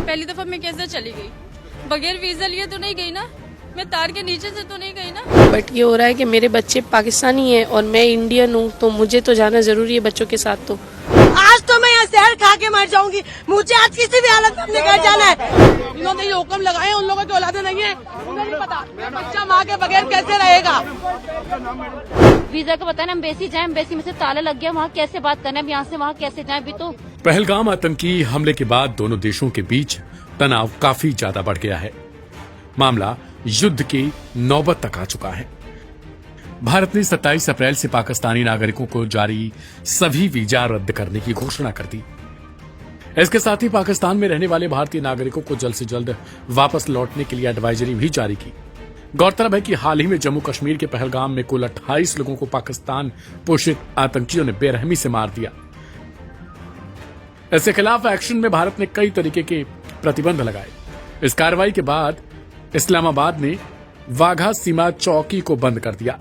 पहली दफा मैं कैसे चली गई, बगैर वीजा लिए तो नहीं गई ना, मैं तार के नीचे से तो नहीं गई ना। बट ये हो रहा है कि मेरे बच्चे पाकिस्तानी हैं और मैं इंडियन हूँ, तो मुझे तो जाना जरूरी है बच्चों के साथ। तो आज तो मैं यहाँ जहर खा के मर जाऊंगी, मुझे आज किसी भी हालत में अपने घर जाना है। इन्होंने ये हुक्म लगाए, उन लोगों की औलादे नहीं है, उन्हें नहीं पता बच्चा माँ के बगैर कैसे रहेगा। वीजा का पता है ना, एम्बेसी जाए, एम्बेसी में से ताला लग गया, वहाँ कैसे बात करना है, यहाँ से वहाँ कैसे जाए। अभी तो पहलगाम आतंकी हमले के बाद दोनों देशों के बीच तनाव काफी ज्यादा बढ़ गया है। मामला युद्ध की नौबत तक आ चुका है। भारत ने 27 अप्रैल से पाकिस्तानी नागरिकों को जारी सभी वीजा रद्द करने की घोषणा कर दी। इसके साथ ही पाकिस्तान में रहने वाले भारतीय नागरिकों को जल्द से जल्द वापस लौटने के लिए एडवाइजरी भी जारी की। गौरतलब है कि हाल ही में जम्मू कश्मीर के पहलगाम में कुल 28 लोगों को पाकिस्तान पोषित आतंकियों ने बेरहमी से मार दिया। इसके खिलाफ एक्शन में भारत ने कई तरीके के प्रतिबंध लगाए। इस कार्रवाई के बाद इस्लामाबाद ने वाघा सीमा चौकी को बंद कर दिया।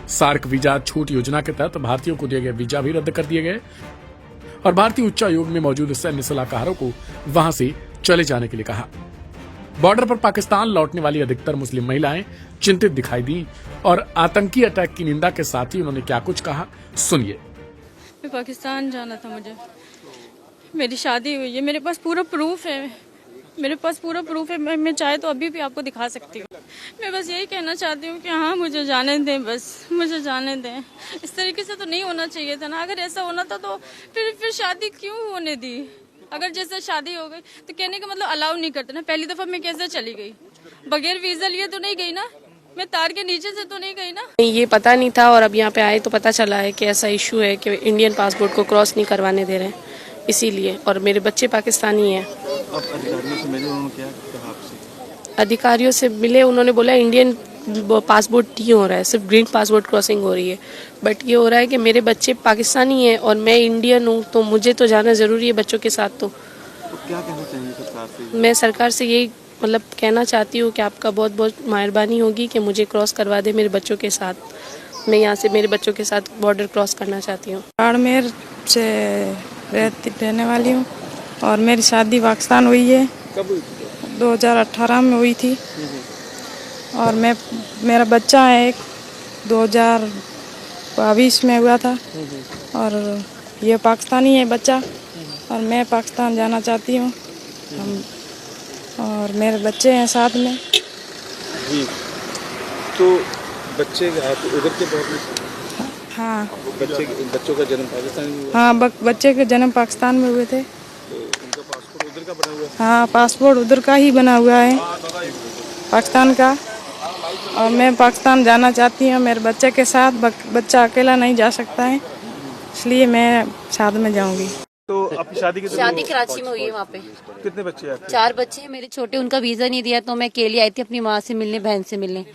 सार्क वीजा छूट योजना के तहत भारतीयों को दिए गए वीजा भी रद्द कर दिए गए और भारतीय उच्चायोग में मौजूद सैन्य सलाहकारों को वहां से चले जाने के लिए कहा। बॉर्डर पर पाकिस्तान लौटने वाली अधिकतर मुस्लिम महिलाएं चिंतित दिखाई दी और आतंकी अटैक की निंदा के साथ ही उन्होंने क्या कुछ कहा, सुनिए। मैं पाकिस्तान जाना था, मुझे मेरी शादी हुई है, मेरे पास पूरा प्रूफ है, मैं चाहे तो अभी भी आपको दिखा सकती हूँ। मैं बस यही कहना चाहती हूँ कि हाँ मुझे जाने दें, बस मुझे जाने दें। इस तरीके से तो नहीं होना चाहिए था ना। अगर ऐसा होना था तो फिर शादी क्यों होने दी। अगर जैसे शादी हो गई तो कहने का मतलब अलाउ नहीं करते ना। पहली दफा मैं कैसे चली गई, बगैर वीजा लिए तो नहीं गई ना, मैं तार के नीचे से तो नहीं गई ना। ये पता नहीं था और अब यहाँ पे आए तो पता चला है कि ऐसा इशू है कि इंडियन पासपोर्ट को क्रॉस नहीं करवाने दे रहे हैं, इसीलिए। और मेरे बच्चे पाकिस्तानी हैं। अब अधिकारियों से मिले, उन्होंने क्या कहा आपसे? अधिकारियों से मिले, उन्होंने बोला इंडियन पासपोर्ट नहीं हो रहा है, सिर्फ ग्रीन पासपोर्ट क्रॉसिंग हो रही है। बट ये हो रहा है कि मेरे बच्चे पाकिस्तानी हैं और मैं इंडियन हूँ, तो मुझे तो जाना जरूरी है बच्चों के साथ। तो क्या कहना चाहिए सरकार से? मैं सरकार से यही मतलब कहना चाहती हूँ कि आपका बहुत बहुत मेहरबानी होगी कि मुझे क्रॉस करवा दे मेरे बच्चों के साथ। मैं यहाँ से मेरे बच्चों के साथ बॉर्डर क्रॉस करना चाहती हूँ। बाड़मेर से रहने वाली हूँ और मेरी शादी पाकिस्तान हुई है। कब हुई? 2018 में हुई थी और मेरा बच्चा है एक 2022 में हुआ था और ये पाकिस्तानी है बच्चा और मैं पाकिस्तान जाना चाहती हूँ। और मेरे बच्चे हैं साथ में। जी, तो बच्चे आप उधर के बहुत? हाँ, बच्चों का जन्म पाकिस्तान में हुआ? हाँ, बच्चे के जन्म पाकिस्तान में हुए थे। तो उनका पासपोर्ट उधर का बना हुआ है? हाँ, पासपोर्ट उधर का ही बना हुआ है, पाकिस्तान का। और मैं पाकिस्तान जाना चाहती हूँ मेरे बच्चे के साथ। बच्चा अकेला नहीं जा सकता है, इसलिए मैं साथ में जाऊंगी। तो आपकी शादी कराची में हुई है। वहाँ पे कितने बच्चे हैं? 4 बच्चे हैं मेरे छोटे। उनका वीजा नहीं दिया तो मैं अकेली आई थी अपनी माँ से मिलने, बहन से मिलने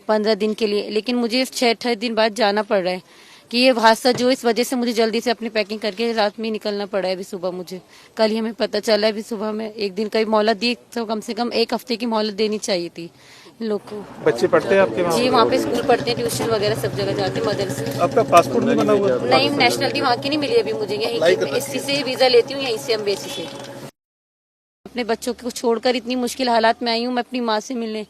15 दिन के लिए। लेकिन मुझे 6-8 दिन बाद जाना पड़ रहा है कि ये हादसा जो इस वजह से मुझे जल्दी से अपनी पैकिंग करके रात में निकलना पड़ा है। अभी सुबह मुझे कल ही हमें पता चला है। अभी सुबह में 1 दिन का मोहलत दी, तो कम से कम 1 हफ्ते की मोहलत देनी चाहिए थी लोग को। बच्चे पढ़ते हैं आपके वहाँ? जी, वहाँ पे स्कूल पढ़ते हैं, ट्यूशन वगैरह सब जगह जाते हैं, मदरसे। आपका पासपोर्ट नहीं बना हुआ? नहीं, नेशनलिटी वहाँ की नहीं मिली अभी मुझे। यहीं इसी से वीजा लेती हूँ, यहीं से एम्बेसी से। अपने बच्चों को छोड़कर इतनी मुश्किल हालात में आई हूँ मैं अपनी माँ से मिलने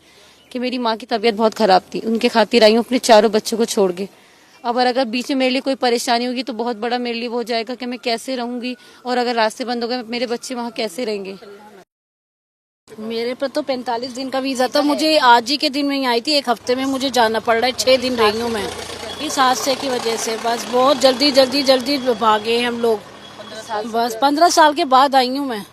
कि मेरी माँ की तबीयत बहुत खराब थी, उनके खातिर आई हूँ अपने 4 बच्चों को छोड़ के। अब अगर बीच में मेरे लिए कोई परेशानी होगी तो बहुत बड़ा मेरे लिए वो हो जाएगा कि मैं कैसे रहूंगी, और अगर रास्ते बंद हो गए मेरे बच्चे वहाँ कैसे रहेंगे। मेरे पर तो 45 दिन का वीजा था, मुझे आज ही के दिन में ही आई थी। 1 हफ्ते में मुझे जाना पड़ रहा है, 6 दिन रही हूँ मैं इस हादसे की वजह से। बस बहुत जल्दी भागे हम लोग। बस 15 साल के बाद आई हूँ मैं,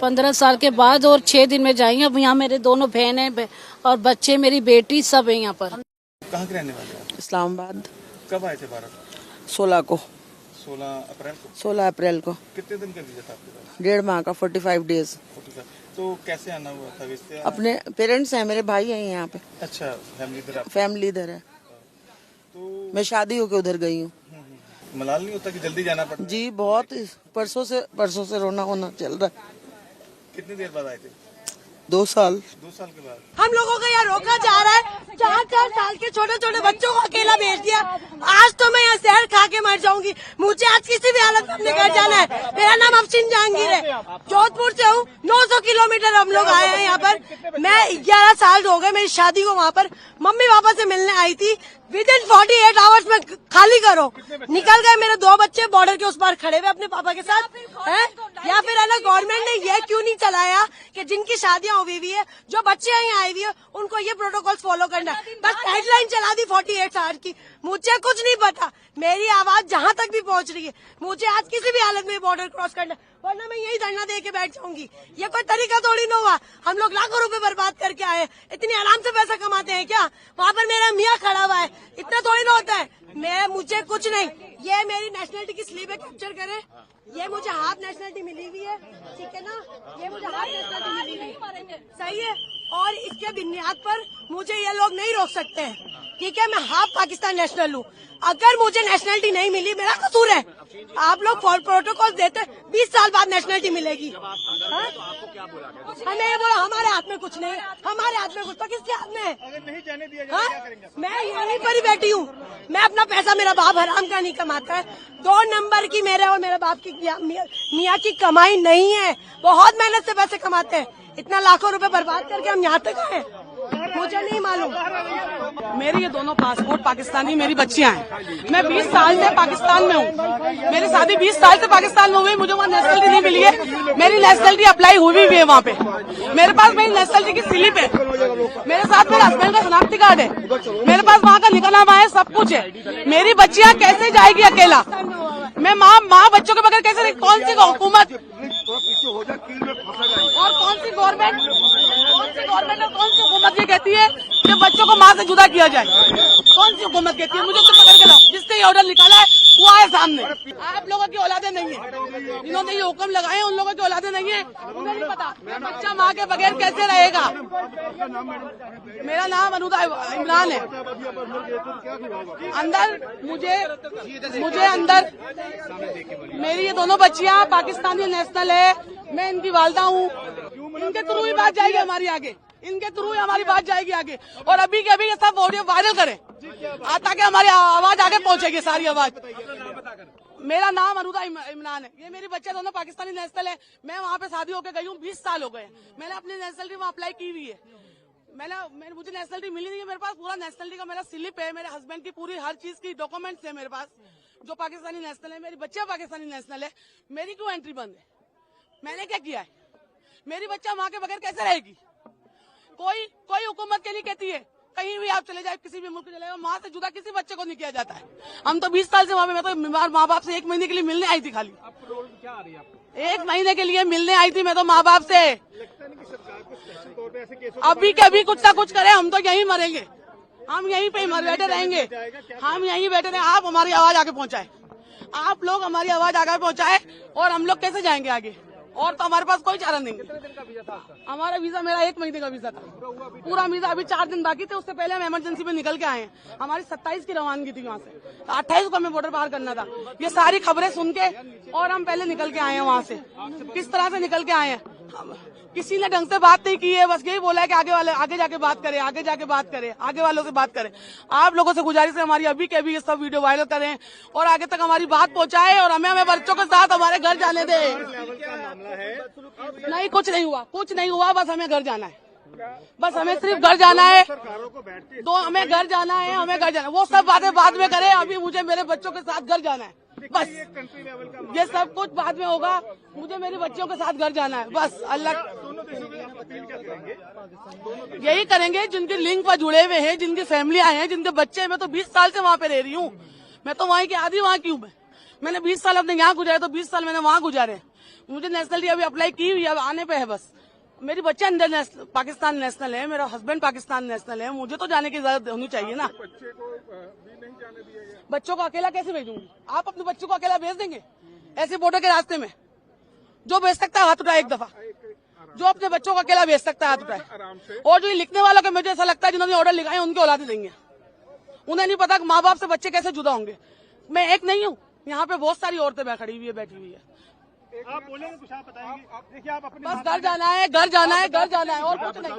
15 साल के बाद, और 6 दिन में जाएंगे। अब यहाँ मेरे दोनों बहन है और बच्चे, मेरी बेटी सब है यहाँ पर। कहाँ के रहने वाले हैं? इस्लामाबाद। कब आए थे भारत? 16 को। 16 अप्रैल को। को। कितने दिन का वीजा था आपके पास? 1.5 माह का, 45 डेज। 45। तो कैसे आना हुआ था? इससे अपने पेरेंट्स हैं, मेरे भाई हैं यहाँ पे। अच्छा, फैमिली इधर है। तो मैं शादी होके उधर गई हूँ। मलाल नहीं होता कि जल्दी जाना पड़ता? जी, बहुत परसों से रोना होना चल रहा है। कितनी देर बाद आए थे? 2 साल। 2 साल के बाद। हम लोगों को यहाँ रोका जा रहा है। 4-4 साल के छोटे बच्चों को अकेला भेज दिया। आज तो मैं यहाँ जहर खा के मर जाऊंगी, मुझे आज किसी भी हालत में अपने घर जाना है। मेरा नाम अफसीन जहांगीर है, जोधपुर से हूँ, 900 किलोमीटर किलोमीटर हम लोग आए हैं यहाँ पर। मैं 11 साल हो गए मेरी शादी को, वहाँ पर मम्मी पापा से मिलने आई थी। विद इन 48 आवर्स में खाली करो, निकल गए मेरे 2 बच्चे बॉर्डर के उस पार खड़े हुए अपने पापा के साथ है। या फिर है ना, गवर्नमेंट ने ये क्यों नहीं चलाया कि जिनकी शादियां हुई हुई है, जो बच्चे यहाँ आई हुई है, उनको ये प्रोटोकॉल्स फॉलो करना है। बस हेडलाइन चला दी 48 आवर्स की। मुझे कुछ नहीं पता, मेरी आवाज जहाँ तक भी पहुँच रही है, मुझे आज किसी भी हालत में बॉर्डर क्रॉस करना है, वरना मैं यही धरना दे के बैठ जाऊंगी। ये कोई तरीका थोड़ी ना हुआ। हम लोग लाखों रुपए बर्बाद करके आए, इतनी आराम से पैसा कमाते हैं क्या? वहाँ पर मेरा मियाँ खड़ा हुआ है, इतना थोड़ी ना होता है। मुझे कुछ नहीं, ये मेरी नेशनलिटी की स्लीप है, कैप्चर करे। ये मुझे हाफ नेशनलिटी मिली हुई है, ठीक है ना, ये मुझे हाफ नेशनलिटी मिली हुई है, सही है। और इसके बुनियाद पर मुझे ये लोग नहीं रोक सकते हैं, ठीक है। मैं हाफ पाकिस्तान नेशनल हूँ, अगर मुझे नेशनलिटी नहीं मिली मेरा कसूर है। आप लोग प्रोटोकॉल देते 20 साल बाद नेशनलिटी मिलेगी। हमें ये बोला हमारे हाथ में कुछ नहीं, हमारे हाथ में कुछ, तो किसके हाथ में है? अगर नहीं जाने दिया जाए क्या करेंगे? मैं यहीं पर ही बैठी हूँ। मैं अपना पैसा, मेरा बाप हराम का नहीं कमाता है। 2 नंबर की मेरे और मेरे बाप की मियाँ की कमाई नहीं है, बहुत मेहनत से पैसे कमाते हैं। इतना लाखों रुपए बर्बाद करके हम यहाँ तक आए, मुझे नहीं मालूम। मेरे ये दोनों पासपोर्ट पाकिस्तानी मेरी बच्चियां हैं। मैं 20 साल से पाकिस्तान में हूँ, मेरी शादी 20 साल से पाकिस्तान में हुई, मुझे वहाँ नेशनलिटी नहीं मिली है। मेरी नेशनलिटी अप्लाई हुई भी है वहाँ पे, मेरे पास मेरी नेशनलिटी की स्लिप है, मेरे साथ मेरे हस्बैंड का शनाख्ती कार्ड है, मेरे पास वहाँ का निकलनामा है, सब कुछ है। मेरी बच्चियां कैसे जाएगी अकेला? मैं माँ बच्चों के बगैर कैसे? कौन सी हुकूमत और कौन सी गवर्नमेंट और कौन सी हुकूमत ये कहती है कि बच्चों को माँ से जुदा किया जाए? कौन सी हुकूमत कहती है? मुझे तो पकड़ के लाओ, जिसने ये ऑर्डर निकाला है वो आए सामने। आप लोगों की औलादे नहीं है, जिन्होंने ये हुक्म लगाए उन लोगों की औलादे नहीं है, उन्हें नहीं पता बच्चा माँ के बगैर कैसे रहेगा। मेरा नाम अनुदा इमरान है। अंदर मुझे अंदर मेरी ये दोनों बच्चियां पाकिस्तानी नेशनल है, मैं इनकी वालदा हूँ। इनके थ्रू ही बात जाएगी हमारी आगे, इनके थ्रू ही हमारी बात जाएगी आगे। और अभी के अभी ये सब ऑडियो वायरल करें ताकि हमारी आवाज आगे पहुंचेगी, सारी आवाज। मेरा नाम अनुदा इमरान है। ये मेरी बच्चे दोनों पाकिस्तानी नेशनल है। मैं वहाँ पे शादी होकर गई हूँ, 20 साल हो गए। मैंने अपनी नेशनलिटी वहाँ अप्लाई की हुई है। मुझे नेशनलिटी मिली नहीं है। मेरे पास पूरा नेशनलिटी का मेरा स्लिप है, मेरे हस्बैंड की पूरी हर चीज की डॉक्यूमेंट्स है मेरे पास, जो पाकिस्तानी नेशनल है। मेरी बच्चियां पाकिस्तानी नेशनल है, मेरी क्यों एंट्री बंद है? मैंने क्या किया है? मेरी बच्चा माँ के बगैर कैसे रहेगी? कोई हुकूमत के लिए कहती है कहीं भी आप चले जाए, किसी भी मुल्क चले जाए, माँ से जुदा किसी बच्चे को नहीं किया जाता है। हम तो 20 साल से वहाँ पे, मैं तो बीमार माँ बाप से 1 महीने के लिए मिलने आई थी, खाली 1 महीने के लिए मिलने आई थी मैं तो माँ बाप से। अभी के अभी कुछ ना कुछ करे, हम तो यहीं मरेंगे, हम यहीं पे बैठे रहेंगे, हम यहीं बैठे रहेंगे। आप हमारी आवाज आगे पहुँचाए, आप लोग हमारी आवाज आगे पहुँचाए, और हम लोग कैसे जाएंगे आगे? और तो हमारे पास कोई चारा नहीं है। हमारा वीजा, मेरा 1 महीने का वीजा था, पूरा वीजा। अभी 4 दिन बाकी थे, उससे पहले हम इमरजेंसी में निकल के आए हैं। हमारी 27 की रवानगी थी वहाँ से, 28 को हमें बॉर्डर पार करना था। ये सारी खबरें सुन के और हम पहले निकल के आए हैं वहाँ से। किस तरह से निकल के आए हैं? किसी ने ढंग से बात नहीं की है, बस यही बोला है कि आगे जाके बात करें, आगे जाके बात करें, आगे वालों से बात करें। आप लोगों से गुजारिश है हमारी, अभी के अभी ये सब वीडियो वायरल करें और आगे तक हमारी बात पहुंचाए, और हमें बच्चों के साथ हमारे घर जाने दें। नहीं, कुछ नहीं हुआ, बस हमें घर जाना है, बस हमें सिर्फ घर जाना है। तो हमें घर जाना है, वो सब बातें बाद में करें। अभी मुझे मेरे बच्चों के साथ घर जाना है, बस। ये सब कुछ बाद में होगा, मुझे मेरे बच्चों के साथ घर जाना है, बस। अल्लाह यही करेंगे जिनके लिंक पर जुड़े हुए हैं, जिनकी फैमिलियां हैं, जिनके बच्चे हैं। मैं तो 20 साल से वहाँ पे रह रही हूँ, मैं तो वहीं की आधी वहाँ की हूँ। मैंने 20 साल अपने यहाँ गुजारे, तो 20 साल मैंने वहाँ गुजारे। मुझे नेशनलिटी अभी अप्लाई की हुई है, अब आने पे है बस। मेरी बच्चे अंदर पाकिस्तान नेशनल है, मेरा हस्बैंड पाकिस्तान नेशनल है, मुझे तो जाने की इजाजत होनी चाहिए ना। बच्चों को अकेला कैसे भेजूंगी? आप अपने बच्चों को अकेला भेज देंगे ऐसे बॉर्डर के रास्ते में? जो भेज सकता है हाथ उठाए एक दफा, जो अपने बच्चों को अकेला भेज सकता है हाथ उठाए। और जो लिखने वालों के, मुझे ऐसा लगता है जिन्होंने ऑर्डर लिखाए उनके औलादे देंगे। उन्हें नहीं पता कि माँ बाप से बच्चे कैसे जुदा होंगे। मैं एक नहीं हूँ, यहाँ पे बहुत सारी औरतें खड़ी हुई है, बैठी हुई है। आप बोलेंगे कुछ, आप बताएंगे? देखिए, आप बस घर जाना है और कुछ नहीं।